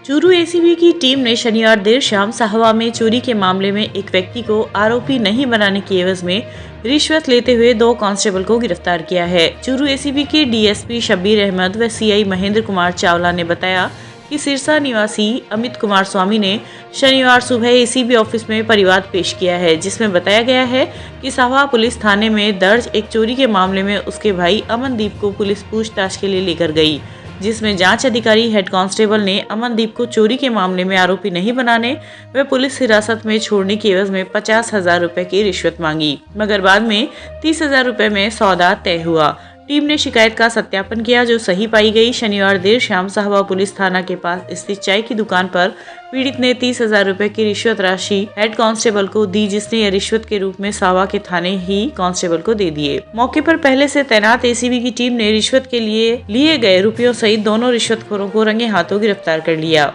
Churu ACB की team ने शनिवार देर शाम साहवा में चोरी के मामले में एक व्यक्ति को आरोपी नहीं बनाने की एवज में रिश्वत लेते हुए 2 कांस्टेबल को गिरफ्तार किया है। चूरू एसीबी के डीएसपी शब्बीर अहमद व सीआई महेंद्र कुमार चावला ने बताया कि सिरसा निवासी अमित कुमार स्वामी ने शनिवार सुबह एसीबी ऑफिस में परिवाद पेश किया है, जिसमें बताया गया है कि साहवा पुलिस थाने में दर्ज एक चोरी के मामले में उसके भाई अमनदीप को पुलिस पूछताछ के लिए लेकर गई, जिसमें जांच अधिकारी हेड कांस्टेबल ने अमनदीप को चोरी के मामले में आरोपी नहीं बनाने व पुलिस हिरासत में छोड़ने की एवज में 50,000 रुपए की रिश्वत मांगी, मगर बाद में 30,000 रुपए में सौदा तय हुआ। टीम ने शिकायत का सत्यापन किया जो सही पाई गई। शनिवार देर शाम साहवा पुलिस थाना के पास स्थित चाय की दुकान पर पीड़ित ने 30,000 रुपए की रिश्वत राशि हेड कांस्टेबल को दी, जिसने यह रिश्वत के रूप में साहवा के थाने ही कांस्टेबल को दे दिए। मौके पर पहले से तैनात एसीबी की टीम ने रिश्वत के लिए गए रुपयों सहित दोनों रिश्वतखोरों को रंगे हाथों गिरफ्तार कर लिया।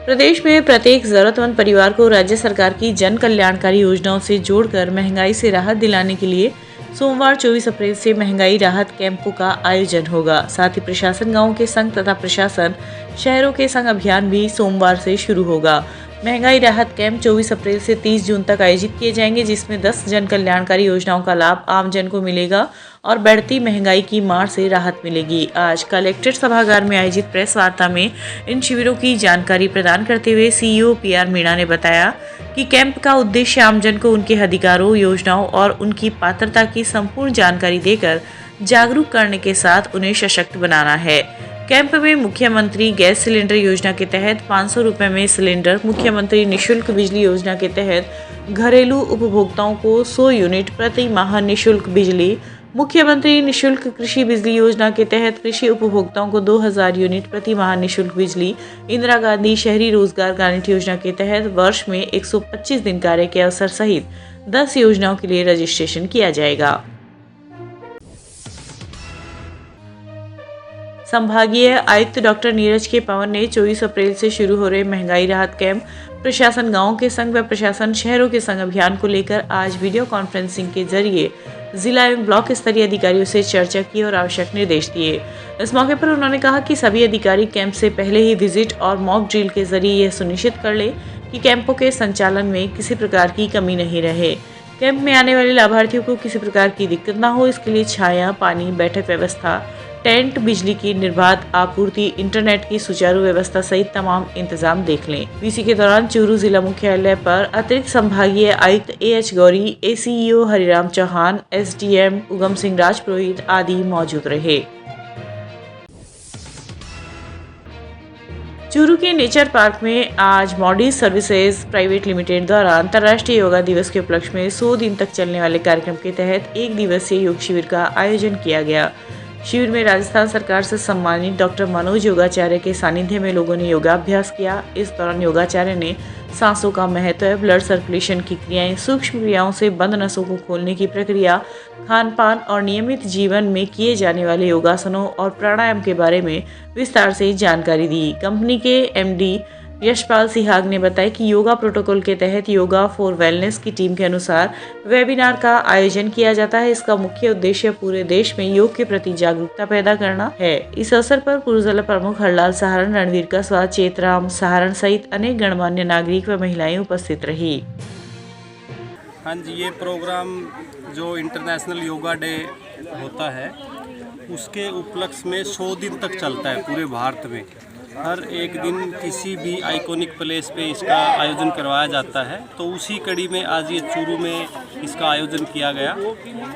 प्रदेश में प्रत्येक जरूरतमंद परिवार को राज्य सरकार की जन कल्याणकारी योजनाओं से जोड़कर महंगाई से राहत दिलाने के लिए सोमवार 24 अप्रैल से महंगाई राहत कैंपों का आयोजन होगा। साथ ही प्रशासन गांवों के संघ तथा प्रशासन शहरों के संघ अभियान भी सोमवार से शुरू होगा। महंगाई राहत कैंप 24 अप्रैल से 30 जून तक आयोजित किए जाएंगे, जिसमें 10 जन कल्याणकारी योजनाओं का लाभ आम जन को मिलेगा और बढ़ती महंगाई की मार से राहत मिलेगी। आज कलेक्ट्रेट सभागार में आयोजित प्रेस वार्ता में इन शिविरों की जानकारी प्रदान करते हुए सीईओ पीआर मीणा ने बताया कि कैंप का उद्देश्य आमजन को उनके अधिकारों, योजनाओं और उनकी पात्रता की संपूर्ण जानकारी देकर जागरूक करने के साथ उन्हें सशक्त बनाना है। कैंप में मुख्यमंत्री गैस सिलेंडर योजना के तहत 500 रुपए में सिलेंडर, मुख्यमंत्री निःशुल्क बिजली योजना के तहत घरेलू उपभोक्ताओं को 100 यूनिट प्रति माह निःशुल्क बिजली, मुख्यमंत्री निःशुल्क कृषि बिजली योजना के तहत कृषि उपभोक्ताओं को 2000 यूनिट प्रति माह निःशुल्क बिजली, इंदिरा गांधी शहरी रोजगार गारंटी योजना के तहत वर्ष में 125 दिन कार्य के अवसर सहित 10 योजनाओं के लिए रजिस्ट्रेशन किया जाएगा। संभागीय आयुक्त डॉक्टर नीरज के पवन ने 24 अप्रैल से शुरू हो रहे महंगाई राहत कैंप प्रशासन गांवों के संघ व प्रशासन शहरों के संघ अभियान को लेकर आज वीडियो कॉन्फ्रेंसिंग के जरिए जिला एवं ब्लॉक स्तरीय अधिकारियों से चर्चा की और आवश्यक निर्देश दिए। इस मौके पर उन्होंने कहा कि सभी अधिकारी कैंप से पहले ही विजिट और मॉक ड्रिल के जरिए यह सुनिश्चित कर ले कि कैंपों के संचालन में किसी प्रकार की कमी नहीं रहे। कैंप में आने वाले लाभार्थियों को किसी प्रकार की दिक्कत न हो, इसके लिए छाया, पानी, बैठक व्यवस्था, टेंट, बिजली की निर्बाध आपूर्ति, इंटरनेट की सुचारू व्यवस्था सहित तमाम इंतजाम देख लें। वीसी के दौरान चूरू जिला मुख्यालय पर अतिरिक्त संभागीय आयुक्त A H Gauri, ACEO Hariram Chauhan, SDM Ugam Singh Rajpurohit आदि मौजूद रहे। चूरू के नेचर पार्क में आज मॉडीज सर्विसेज प्राइवेट लिमिटेड द्वारा अंतर्राष्ट्रीय योगा दिवस के उपलक्ष्य में 100 दिन तक चलने वाले कार्यक्रम के तहत 1 दिवसीय योग शिविर का आयोजन किया गया। शिविर में राजस्थान सरकार से सम्मानित डॉक्टर मनोज योगाचार्य के सानिध्य में लोगों ने योगाभ्यास किया। इस दौरान योगाचार्य ने सांसों का महत्व, ब्लड सर्कुलेशन की क्रियाएं, सूक्ष्म क्रियाओं से बंद नसों को खोलने की प्रक्रिया, खान पान और नियमित जीवन में किए जाने वाले योगासनों और प्राणायाम के बारे में विस्तार से जानकारी दी। कंपनी के एमडी यशपाल सिहाग ने बताया कि योगा प्रोटोकॉल के तहत योगा फॉर वेलनेस की टीम के अनुसार वेबिनार का आयोजन किया जाता है। इसका मुख्य उद्देश्य पूरे देश में योग के प्रति जागरूकता पैदा करना है। इस अवसर पर पूर्व जिला प्रमुख हरलाल सहारण, रणवीर कस्वा, चेतराम सहारण सहित अनेक गणमान्य नागरिक व महिलाएं उपस्थित रही। हाँ जी, ये प्रोग्राम जो इंटरनेशनल योगा डे होता है उसके उपलक्ष्य में 100 दिन तक चलता है पूरे भारत में। हर एक दिन किसी भी आइकॉनिक प्लेस पे इसका आयोजन करवाया जाता है। तो उसी कड़ी में आज ये चूरू में इसका आयोजन किया गया।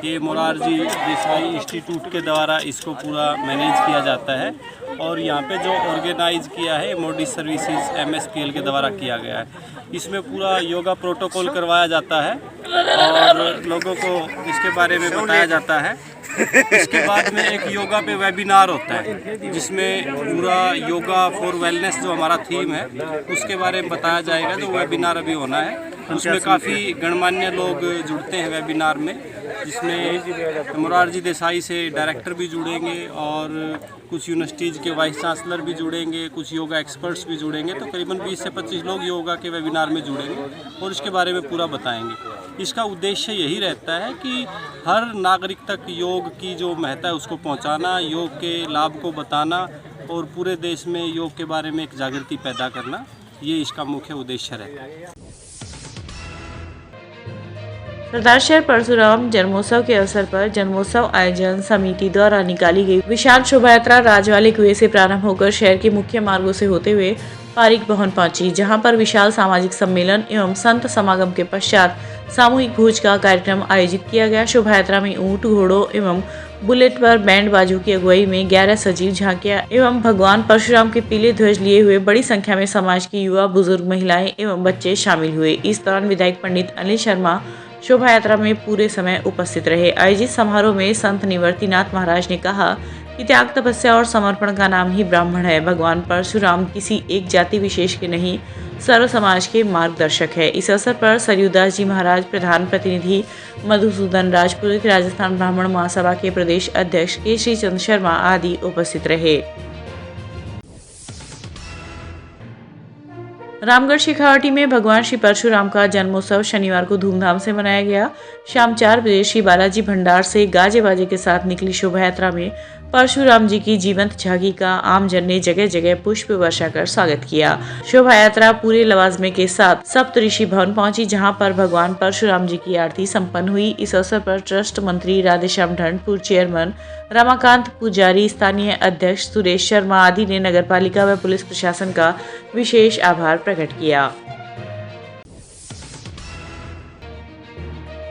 ये मोरारजी देसाई इंस्टीट्यूट के द्वारा इसको पूरा मैनेज किया जाता है और यहाँ पे जो ऑर्गेनाइज किया है मॉडीज सर्विसेज एमएसपीएल के द्वारा किया गया है। इसमें पूरा योगा प्रोटोकॉल करवाया जाता है और लोगों को इसके बारे में बताया जाता है। इसके बाद में एक योगा पे वेबिनार होता है जिसमें पूरा योगा फॉर वेलनेस जो हमारा थीम है उसके बारे में बताया जाएगा। जो वेबिनार अभी होना है उसमें काफ़ी गणमान्य लोग जुड़ते हैं वेबिनार में जिसमें मोरारजी देसाई से डायरेक्टर भी जुड़ेंगे और कुछ यूनिवर्सिटीज़ के वाइस चांसलर भी जुड़ेंगे, कुछ योगा एक्सपर्ट्स भी जुड़ेंगे। तो करीबन 20 से 25 लोग योगा के वेबिनार में जुड़ेंगे और इसके बारे में पूरा बताएंगे। इसका उद्देश्य यही रहता है कि हर नागरिक तक योग की जो महत्ता है उसको पहुंचाना, योग के लाभ को बताना और पूरे देश में योग के बारे में एक जागृति पैदा करना, ये इसका मुख्य उद्देश्य रहता है। सरदार शहर परशुराम जन्मोत्सव के अवसर पर जन्मोत्सव आयोजन समिति द्वारा निकाली गई विशाल शोभा यात्रा राजवाले कुएं से प्रारंभ होकर शहर के मुख्य मार्गों से होते हुए पारिक भवन पहुंची, जहां पर विशाल सामाजिक सम्मेलन एवं संत समागम के पश्चात सामूहिक भोज का कार्यक्रम आयोजित किया गया। शोभा यात्रा में ऊंट, घोड़ों एवं बुलेट पर बैंड बाजों की अगुवाई में 11 सजीव झांकियां एवं भगवान परशुराम के पीले ध्वज लिए हुए बड़ी संख्या में समाज के युवा, बुजुर्ग, महिलाएं एवं बच्चे शामिल हुए। इस दौरान विधायक पंडित अनिल शर्मा शोभा यात्रा में पूरे समय उपस्थित रहे। आयोजित समारोह में संत निवर्तिनाथ महाराज ने कहा कि त्याग, तपस्या और समर्पण का नाम ही ब्राह्मण है। भगवान परशुराम किसी एक जाति विशेष के नहीं, सर्व समाज के मार्गदर्शक है। इस अवसर पर सरयूदास जी महाराज, प्रधान प्रतिनिधि मधुसूदन राजपुरोहित, राजस्थान ब्राह्मण महासभा के प्रदेश अध्यक्ष केशरी चंद्र शर्मा आदि उपस्थित रहे। रामगढ़ शेखावाटी में भगवान श्री परशुराम का जन्मोत्सव शनिवार को धूमधाम से मनाया गया। शाम 4 बजे श्री बालाजी भंडार से गाजे बाजे के साथ निकली शोभा यात्रा में परशुराम जी की जीवंत झांकी का आमजन ने जगह जगह पुष्प वर्षा कर स्वागत किया। शोभा यात्रा पूरे लवाजमे के साथ सप्तऋषि भवन पहुंची, जहां पर भगवान परशुराम जी की आरती संपन्न हुई। इस अवसर पर ट्रस्ट मंत्री राधेश्याम ढंड, पूर्व चेयरमैन रमाकांत पुजारी, स्थानीय अध्यक्ष सुरेश शर्मा आदि ने नगरपालिका व पुलिस प्रशासन का विशेष आभार प्रकट किया।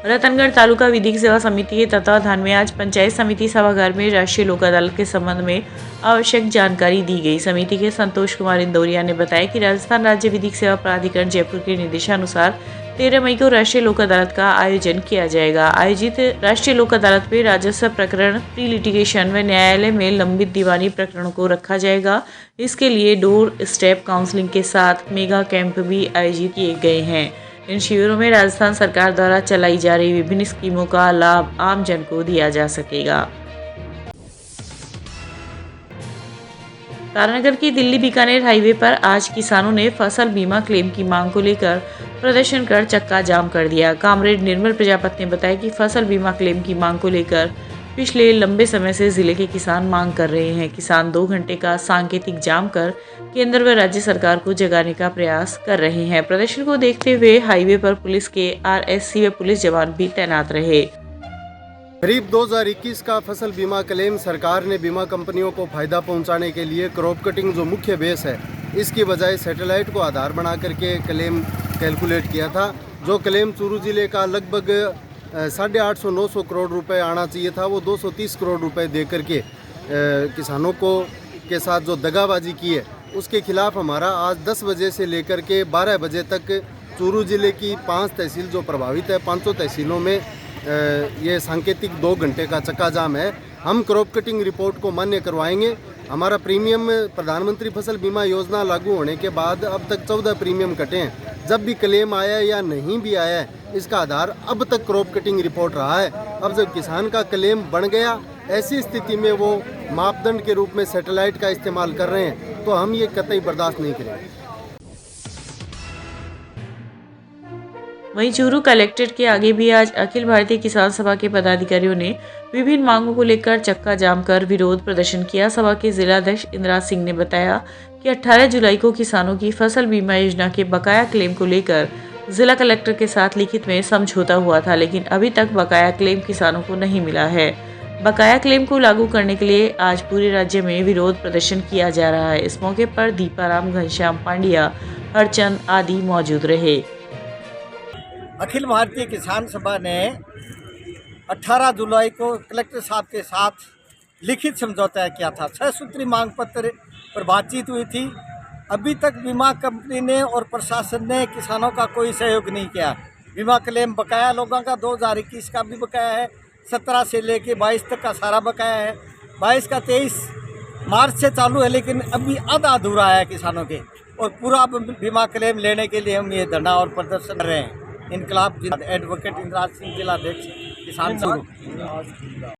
रतनगढ़ तालुका विधिक सेवा समिति के तत्वाधान में आज पंचायत समिति सभागार में राष्ट्रीय लोक अदालत के संबंध में आवश्यक जानकारी दी गई। समिति के संतोष कुमार इंदौरिया ने बताया कि राजस्थान राज्य विधिक सेवा प्राधिकरण जयपुर के निर्देशानुसार 13 मई को राष्ट्रीय लोक अदालत का आयोजन किया जाएगा। आयोजित राष्ट्रीय लोक अदालत में राजस्व प्रकरण, प्री लिटिगेशन व न्यायालय में लंबित दीवानी प्रकरणों को रखा जाएगा। इसके लिए डोर स्टेप काउंसलिंग के साथ मेगा कैंप भी आयोजित किए गए हैं। इन शिविरों में राजस्थान सरकार द्वारा चलाई जा रही विभिन्न स्कीमों का लाभ आम जन को दिया जा सकेगा। तारानगर की दिल्ली बीकानेर हाईवे पर आज किसानों ने फसल बीमा क्लेम की मांग को लेकर प्रदर्शन कर चक्का जाम कर दिया। कामरेड निर्मल प्रजापति ने बताया कि फसल बीमा क्लेम की मांग को लेकर पिछले लंबे समय से जिले के किसान मांग कर रहे हैं। किसान 2 घंटे का सांकेतिक जाम कर केंद्र व राज्य सरकार को जगाने का प्रयास कर रहे हैं। प्रदर्शन को देखते हुए हाईवे पर पुलिस के आरएससी व पुलिस जवान भी तैनात रहे। करीब 2021 का फसल बीमा क्लेम सरकार ने बीमा कंपनियों को फायदा पहुंचाने के लिए क्रॉप कटिंग जो मुख्य बेस है, इसकी बजाय सैटेलाइट को आधार बना करके क्लेम कैलकुलेट किया था। जो क्लेम चूरू जिले का लगभग 850-900 करोड़ रुपए आना चाहिए था, वो 230 करोड़ रुपए दे करके किसानों को के साथ जो दगाबाजी की है, उसके खिलाफ हमारा आज 10 बजे से लेकर के 12 बजे तक चूरू जिले की 5 तहसील जो प्रभावित है, 500 तहसीलों में ये सांकेतिक 2 घंटे का चक्का जाम है। हम क्रॉप कटिंग रिपोर्ट को मान्य करवाएंगे। हमारा प्रीमियम प्रधानमंत्री फसल बीमा योजना लागू होने के बाद अब तक 14 प्रीमियम कटे हैं। जब भी क्लेम आया या नहीं भी आया है, इसका आधार अब तक क्रॉप कटिंग रिपोर्ट रहा है। अब जब किसान का क्लेम बन गया, ऐसी स्थिति में वो मापदंड के रूप में सैटेलाइट का इस्तेमाल कर रहे हैं, तो हम ये कतई बर्दाश्त नहीं करेंगे। वहीं चूरू कलेक्ट्रेट के आगे भी आज अखिल भारतीय किसान सभा के पदाधिकारियों ने विभिन्न मांगों को लेकर चक्का जाम कर विरोध प्रदर्शन किया। सभा के जिलाध्यक्ष इंद्राज सिंह ने बताया कि 18 जुलाई को किसानों की फसल बीमा योजना के बकाया क्लेम को लेकर जिला कलेक्टर के साथ लिखित में समझौता हुआ था, लेकिन अभी तक बकाया क्लेम किसानों को नहीं मिला है। बकाया क्लेम को लागू करने के लिए आज पूरे राज्य में विरोध प्रदर्शन किया जा रहा है। इस मौके पर दीपाराम, घनश्याम पांड्या, हरचंद आदि मौजूद रहे। अखिल भारतीय किसान सभा ने 18 जुलाई को कलेक्टर साहब के साथ लिखित समझौता किया था। 6 सूत्री मांग पत्र पर बातचीत हुई थी। अभी तक बीमा कंपनी ने और प्रशासन ने किसानों का कोई सहयोग नहीं किया। बीमा क्लेम बकाया लोगों का 2021 का भी बकाया है, 17 से लेके 22 तक का सारा बकाया है। 22 का 23 मार्च से चालू है, लेकिन अभी आधा अधूरा है किसानों के। और पूरा बीमा क्लेम लेने के लिए हम ये धरना और प्रदर्शन कर रहे हैं। इनकलाब एडवोकेट इंद्राज सिंह जिलाध्यक्ष। किसान सभा।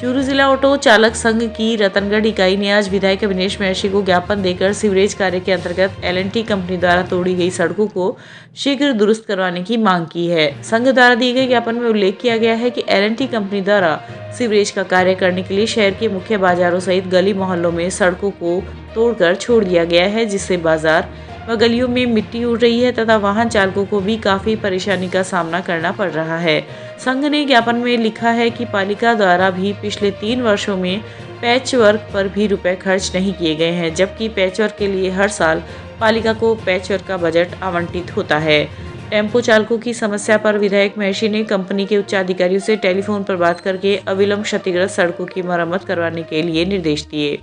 चूरू जिला ऑटो चालक संघ की रतनगढ़ इकाई ने आज विधायक अविनेश महर्षि को ज्ञापन देकर सीवरेज कार्य के अंतर्गत L&T कंपनी द्वारा तोड़ी गई सड़कों को शीघ्र दुरुस्त करवाने की मांग की है। संघ द्वारा दिए गए ज्ञापन में उल्लेख किया गया है कि L&T कंपनी द्वारा सीवरेज का कार्य करने के लिए शहर के मुख्य बाजारों सहित गली मोहल्लों में सड़कों को तोड़कर छोड़ दिया गया है, जिससे बाजार व गलियों में मिट्टी उड़ रही है तथा वाहन चालकों को भी काफी परेशानी का सामना करना पड़ रहा है। संघ ने ज्ञापन में लिखा है कि पालिका द्वारा भी पिछले 3 वर्षों में पैच वर्क पर भी रुपए खर्च नहीं किए गए हैं, जबकि पैच वर्क के लिए हर साल पालिका को पैच वर्क का बजट आवंटित होता है। टेम्पो चालकों की समस्या पर विधायक महर्षि ने कंपनी के उच्चाधिकारियों से टेलीफोन पर बात करके अविलंब क्षतिग्रस्त सड़कों की मरम्मत करवाने के लिए निर्देश दिए।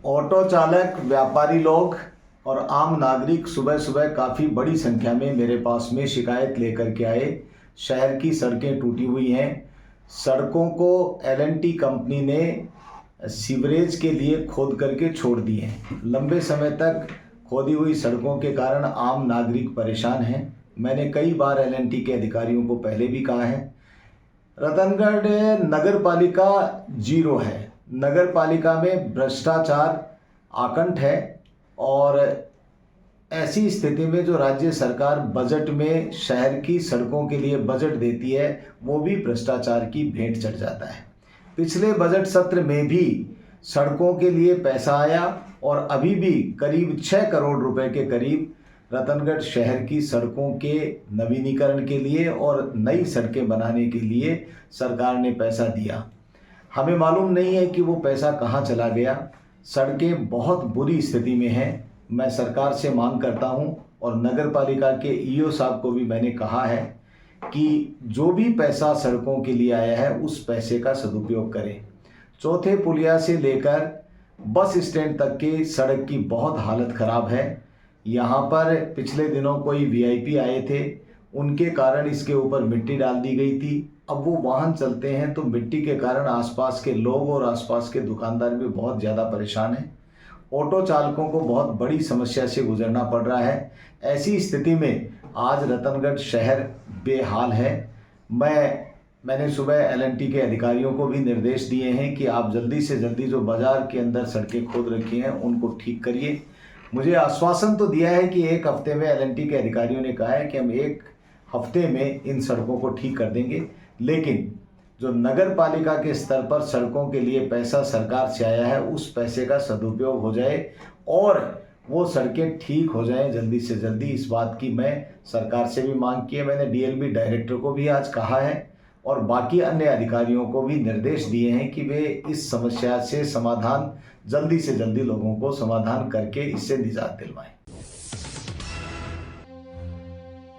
ऑटो चालक, व्यापारी लोग और आम नागरिक सुबह सुबह काफ़ी बड़ी संख्या में मेरे पास में शिकायत लेकर के आए। शहर की सड़कें टूटी हुई हैं। सड़कों को L&T कंपनी ने सीवरेज के लिए खोद करके छोड़ दिए हैं। लंबे समय तक खोदी हुई सड़कों के कारण आम नागरिक परेशान हैं। मैंने कई बार L&T के अधिकारियों को पहले भी कहा है। रतनगढ़ नगर पालिका 0 है। नगर पालिका में भ्रष्टाचार आकंठ है और ऐसी स्थिति में जो राज्य सरकार बजट में शहर की सड़कों के लिए बजट देती है वो भी भ्रष्टाचार की भेंट चढ़ जाता है। पिछले बजट सत्र में भी सड़कों के लिए पैसा आया और अभी भी करीब 6 करोड़ रुपए के करीब रतनगढ़ शहर की सड़कों के नवीनीकरण के लिए और नई सड़कें बनाने के लिए सरकार ने पैसा दिया। हमें मालूम नहीं है कि वो पैसा कहाँ चला गया। सड़कें बहुत बुरी स्थिति में हैं। मैं सरकार से मांग करता हूं और नगर पालिका के ईओ साहब को भी मैंने कहा है कि जो भी पैसा सड़कों के लिए आया है उस पैसे का सदुपयोग करें। चौथे पुलिया से लेकर बस स्टैंड तक की सड़क की बहुत हालत ख़राब है। यहाँ पर पिछले दिनों कोई VIP आए थे, उनके कारण इसके ऊपर मिट्टी डाल दी गई थी। अब वो वाहन चलते हैं तो मिट्टी के कारण आसपास के लोग और आसपास के दुकानदार भी बहुत ज़्यादा परेशान हैं। ऑटो चालकों को बहुत बड़ी समस्या से गुजरना पड़ रहा है। ऐसी स्थिति में आज रतनगढ़ शहर बेहाल है। मैंने सुबह L&T के अधिकारियों को भी निर्देश दिए हैं कि आप जल्दी से जल्दी जो बाज़ार के अंदर सड़कें खोद रखी हैं उनको ठीक करिए। मुझे आश्वासन तो दिया है कि 1 हफ्ते में L&T के अधिकारियों ने कहा है कि हम 1 हफ्ते में इन सड़कों को ठीक कर देंगे, लेकिन जो नगर पालिका के स्तर पर सड़कों के लिए पैसा सरकार से आया है उस पैसे का सदुपयोग हो जाए और वो सड़कें ठीक हो जाएं जल्दी से जल्दी। इस बात की मैं सरकार से भी मांग की है। मैंने DLB डायरेक्टर को भी आज कहा है और बाकी अन्य अधिकारियों को भी निर्देश दिए हैं कि वे इस समस्या से समाधान जल्दी से जल्दी लोगों को समाधान करके इससे निजात दिलवाएं।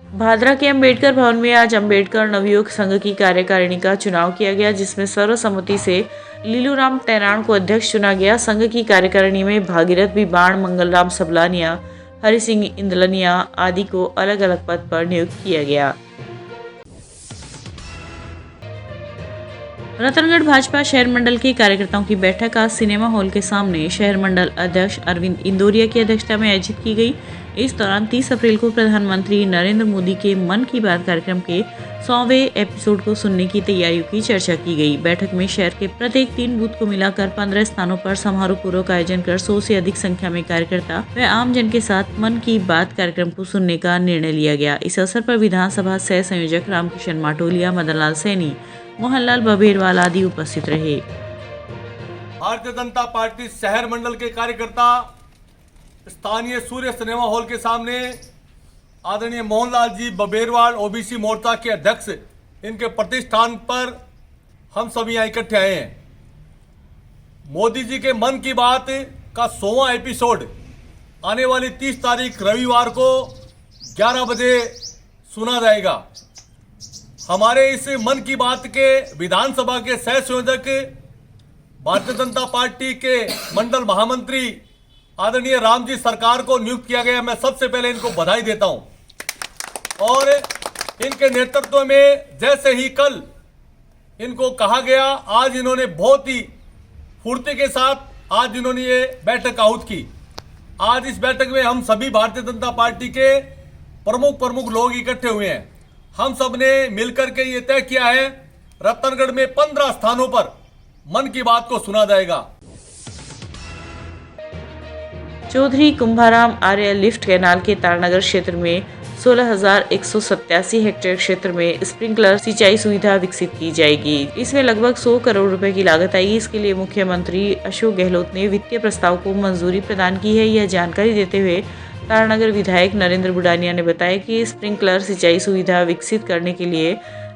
भादरा के अंबेडकर भवन में आज अंबेडकर नवयुग संघ की कार्यकारिणी का चुनाव किया गया, जिसमें सर्वसम्मति से लीलूराम तैराण को अध्यक्ष चुना गया। संघ की कार्यकारिणी में भागीरथ बिबाण, मंगलराम सबलानिया, हरि सिंह इंदलनिया आदि को अलग अलग पद पर नियुक्त किया गया। रतनगढ़ भाजपा शहर मंडल के कार्यकर्ताओं की बैठक आज सिनेमा हॉल के सामने शहर मंडल अध्यक्ष अरविंद इंदौरिया की अध्यक्षता में आयोजित की गई। इस दौरान 30 अप्रैल को प्रधानमंत्री नरेंद्र मोदी के मन की बात कार्यक्रम के 100वें एपिसोड को सुनने की तैयारियों की चर्चा की गई। बैठक में शहर के प्रत्येक 3 बूथ को मिलाकर 15 स्थानों पर समारोह पूर्वक आयोजन कर 100 से अधिक संख्या में कार्यकर्ता व आम जन के साथ मन की बात कार्यक्रम को सुनने का निर्णय लिया गया। इस अवसर पर विधानसभा सह संयोजक रामकिशन माटोलिया, मदनलाल सैनी, मोहनलाल बबेरवाल आदि उपस्थित रहे। भारतीय जनता पार्टी शहर मंडल के कार्यकर्ता स्थानीय सूर्य सिनेमा हॉल के सामने आदरणीय मोहनलाल जी बबेरवाल OBC मोर्चा के अध्यक्ष, इनके प्रतिष्ठान पर हम सभी यहाँ इकट्ठे आए हैं। मोदी जी के मन की बात का 100वां एपिसोड आने वाली 30 तारीख रविवार को 11 बजे सुना जाएगा। हमारे इस मन की बात के विधानसभा के सह संयोजक भारतीय जनता पार्टी के मंडल महामंत्री आदरणीय राम जी सरकार को नियुक्त किया गया। मैं सबसे पहले इनको बधाई देता हूं और इनके नेतृत्व में जैसे ही कल इनको कहा गया, आज इन्होंने बहुत ही फुर्ती के साथ आज इन्होंने ये बैठक आहूत की। आज इस बैठक में हम सभी भारतीय जनता पार्टी के प्रमुख लोग इकट्ठे हुए हैं। हम सब ने मिलकर के ये तय किया है, रतनगढ़ में 15 स्थानों पर मन की बात को सुना जाएगा। चौधरी कुंभाराम आर्य लिफ्ट कैनाल के तारनगर क्षेत्र में 16,187 हेक्टेयर क्षेत्र में स्प्रिंकलर सिंचाई सुविधा विकसित की जाएगी। इसमें लगभग 100 करोड़ रुपए की लागत आएगी। इसके लिए मुख्यमंत्री अशोक गहलोत ने वित्तीय प्रस्ताव को मंजूरी प्रदान की है। यह जानकारी देते हुए तारनगर विधायक नरेंद्र बुडानिया ने बताया कि स्प्रिंकलर सिंचाई सुविधा विकसित करने के लिए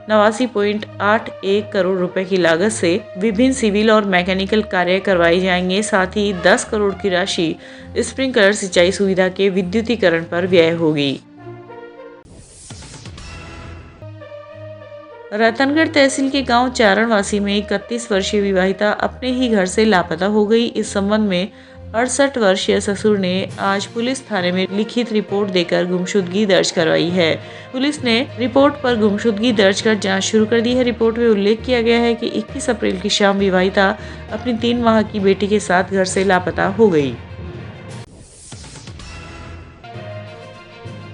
89.81 करोड़ रुपए की लागत से विभिन्न सिविल और मैकेनिकल कार्य करवाए जाएंगे। साथ ही 10 करोड़ की राशि स्प्रिंकलर सिंचाई सुविधा के विद्युतीकरण पर व्यय होगी। रतनगढ़ तहसील के गांव चारणवासी में 31 वर्षीय विवाहिता अपने ही घर से लापता हो गई। इस संबंध में 68 वर्षीय ससुर ने आज पुलिस थाने में लिखित रिपोर्ट देकर गुमशुदगी दर्ज करवाई है। पुलिस ने रिपोर्ट पर गुमशुदगी दर्ज कर जांच शुरू कर दी है। रिपोर्ट में उल्लेख किया गया है कि 21 अप्रैल की शाम विवाहिता अपनी 3 माह की बेटी के साथ घर से लापता हो गई।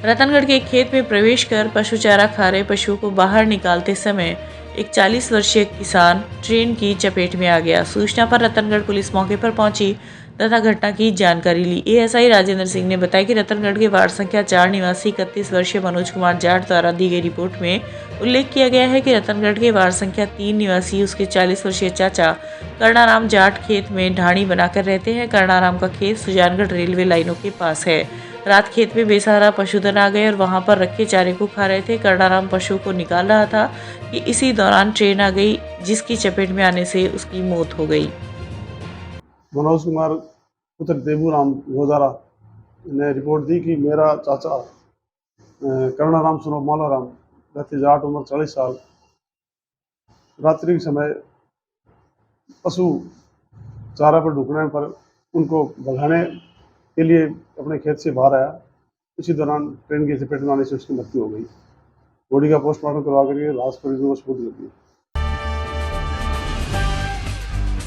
रतनगढ़ के खेत में प्रवेश कर पशु चारा खा रहे पशुओं को बाहर निकालते समय एक 40 वर्षीय किसान ट्रेन की चपेट में आ गया। सूचना पर रतनगढ़ पुलिस मौके पर पहुंची तथा घटना की जानकारी ली। एएसआई राजेंद्र सिंह ने बताया कि रतनगढ़ के वार्ड संख्या 4 निवासी 31 वर्षीय मनोज कुमार जाट द्वारा दी गई रिपोर्ट में उल्लेख किया गया है कि रतनगढ़ के वार्ड संख्या 3 निवासी उसके 40 वर्षीय चाचा कर्णाराम जाट खेत में ढाणी बनाकर रहते हैं। कर्णाराम का खेत सुजानगढ़ रेलवे लाइनों के पास है। रात खेत में बेसहारा पशुधन आ गए और वहां पर रखे चारे को खा रहे थे। कर्णाराम पशु को निकाल रहा था कि इसी दौरान ट्रेन आ गई, जिसकी चपेट में आने से उसकी मौत हो गई। मनोज कुमार पुत्र देबूराम गोदारा ने रिपोर्ट दी कि मेरा चाचा कर्णाराम सुनो मालाराम रहते जाट उम्र 40 साल रात्रि के समय पशु चारा पर ढूंढने पर उनको भगाने के लिए अपने खेत से बाहर आया। इसी दौरान ट्रेन की चपेट में आने से उसकी मृत्यु हो गई। बॉडी का पोस्टमार्टम करवा करके लाश परिजनों को सुपुर्द कर दी।